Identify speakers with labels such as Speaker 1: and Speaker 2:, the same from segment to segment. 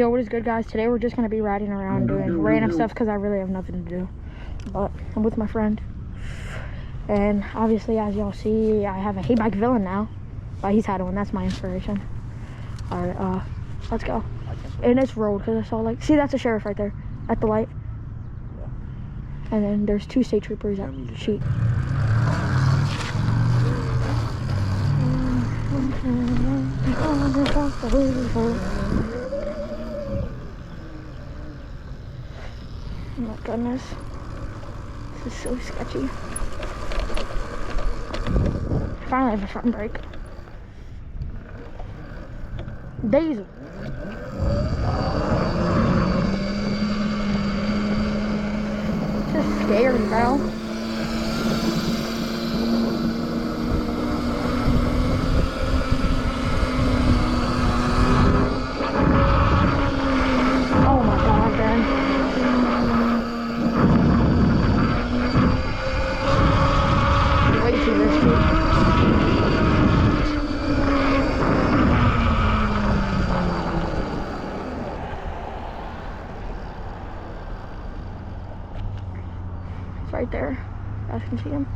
Speaker 1: Yo, what is good, guys? Today we're just gonna be riding around doing random stuff because I really have nothing to do. But I'm with my friend, and obviously, as y'all see, I have a Hey Bike Villain now. But he's had one. That's my inspiration. All right, let's go. And it's road because I saw like, see, that's a sheriff right there at the light. And then there's 2 state troopers at the sheet. Oh my goodness, this is so sketchy. Finally have a front brake. Diesel. Just scary, bro. Oh my god, man. Way too risky. It's right there. You guys can see him.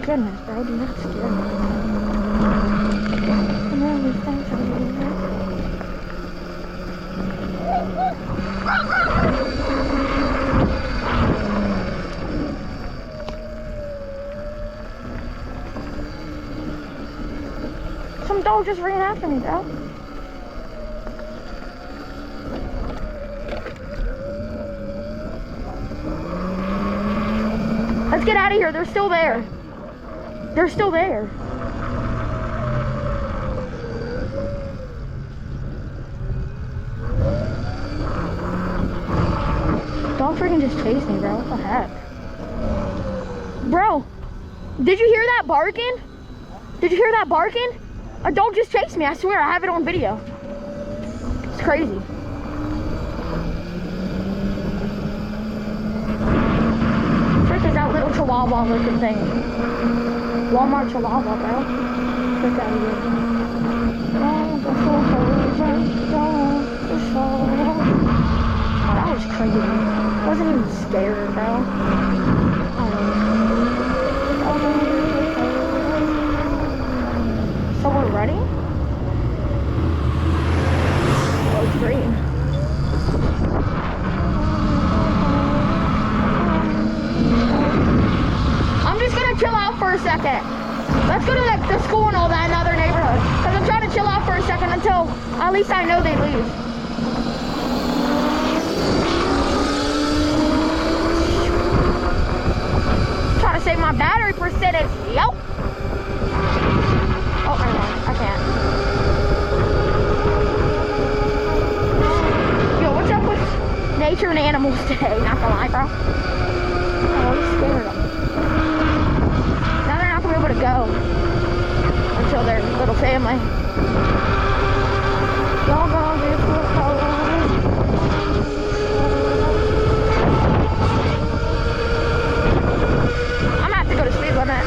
Speaker 1: Goodness, bro, do not scare me. Some dog just ran after me, bro. Let's get out of here. They're still there. They're still there. Dog freaking just chased me, bro. What the heck? Bro, did you hear that barking? Did you hear that barking? A dog just chased me. I swear, I have it on video. It's crazy. Frick is that little chihuahua looking thing. Walmart Chihuahua, bro. Frick out of here. Oh, that was crazy. I wasn't even scared, bro. So we're ready? Oh, it's green. I'm just gonna chill out for a second. Let's go to the school and all that in other neighborhoods. Because I'm trying to chill out for a second until at least I know they leave. Trying to save my battery percentage. Yup. Oh, never mind. I can't. Yo, what's up with nature and animals today? Not gonna lie, bro. Oh, I'm scared. Now they're not gonna be able to go until their little family. Y'all gonna be I'm gonna have to go to speed limit.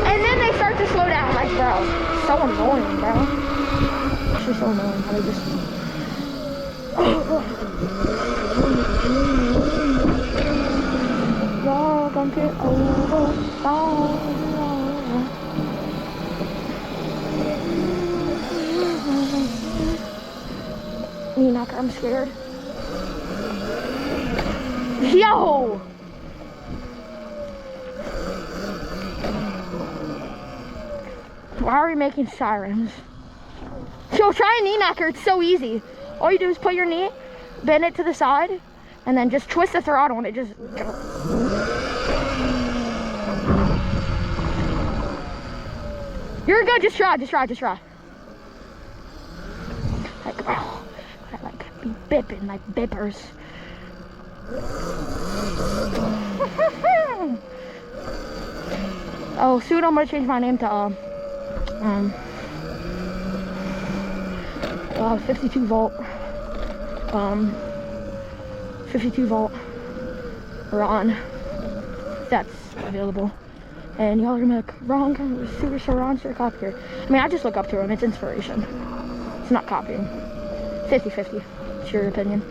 Speaker 1: And then they start to slow down, like, bro. So annoying, bro. It's just so annoying how they just... Y'all gonna get over. Knocker, I'm scared. Yo! Why are we making sirens? Yo, try a knee knocker. It's so easy. All you do is put your knee, bend it to the side, and then just twist the throttle and it just... You're good, just try. bipping like bippers. Oh, soon I'm gonna change my name to 52 volt. 52 volt Ron. That's available. And y'all are gonna be like, Ron, Ron's your copier. I mean, I just look up to him. It's inspiration. It's not copying. 50-50. It's your opinion.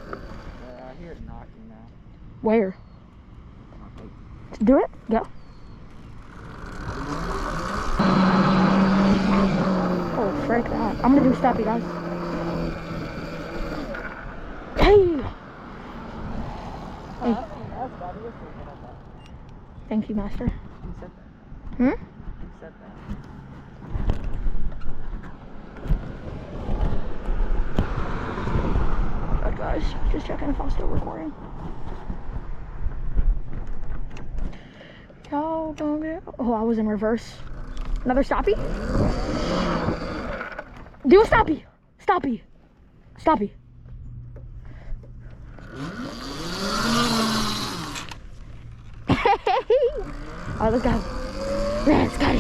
Speaker 2: I hear it knocking now.
Speaker 1: Where? Do it. Go. Oh, frick that. I'm gonna do stoppy, guys. Hey! Hey. Thank you, master.
Speaker 2: Who said that?
Speaker 1: Hmm?
Speaker 2: Who said that?
Speaker 1: Good, guys. Just checking if I'm still recording. Y'all don't get... Oh, I was in reverse. Another stoppy? Do a stoppy! Stoppy! Stoppy! Alright, let's go. Let's go.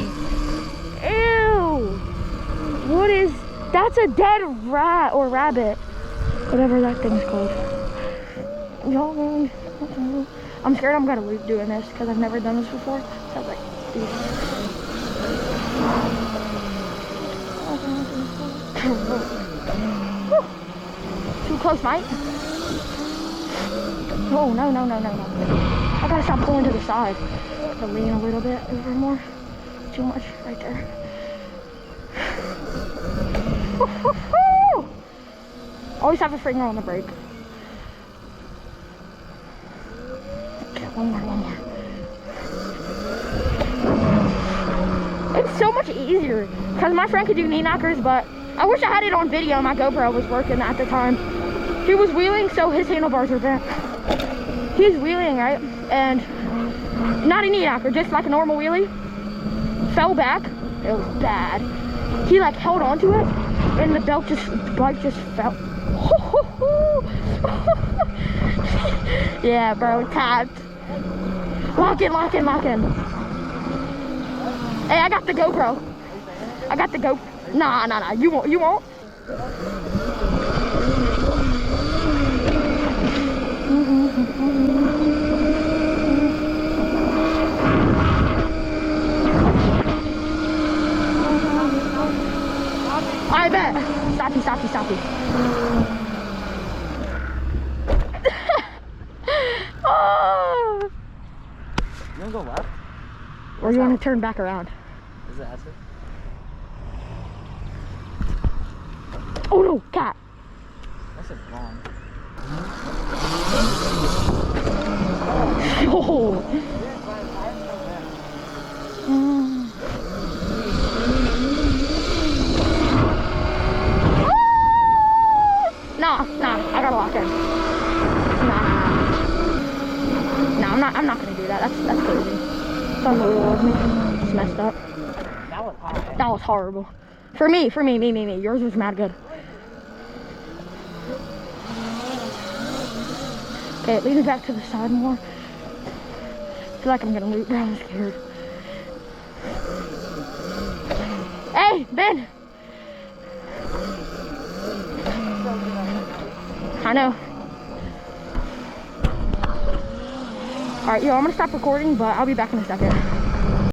Speaker 1: Ew! What is... That's a dead rat or rabbit. Whatever that thing's called. Y'all... I'm scared I'm gonna lose doing this because I've never done this before. So I was like, dude. Too close, mate. Oh, no. I gotta stop pulling to the side. To lean a little bit over more. Too much right there. Always have a finger on the brake. Okay, one more. It's so much easier because my friend could do knee knockers, but I wish I had it on video. My GoPro was working at the time. He was wheeling, so his handlebars were bent. He's wheeling, right? And not a knee knocker, just like a normal wheelie. Fell back. It was bad. He like held onto it, and the bike just fell. Yeah, bro, tapped. Lock in. Hey, I got the GoPro. Nah. You won't. I bet. Stoppy. Oh.
Speaker 2: You wanna go left?
Speaker 1: Or you want to turn back around?
Speaker 2: Is it exit?
Speaker 1: Oh no, cat.
Speaker 2: That's a wrong.
Speaker 1: Oh. Nah, I gotta lock in. Nah, I'm not gonna do that. That's crazy. It's unbelievable of me. It's messed up.
Speaker 2: That was high.
Speaker 1: That was horrible. For me. Yours was mad good. Okay, lean back to the side more. I feel like I'm gonna loop, bro. I'm scared. Hey, Ben! I know. Alright, yo, I'm gonna stop recording, but I'll be back in a second.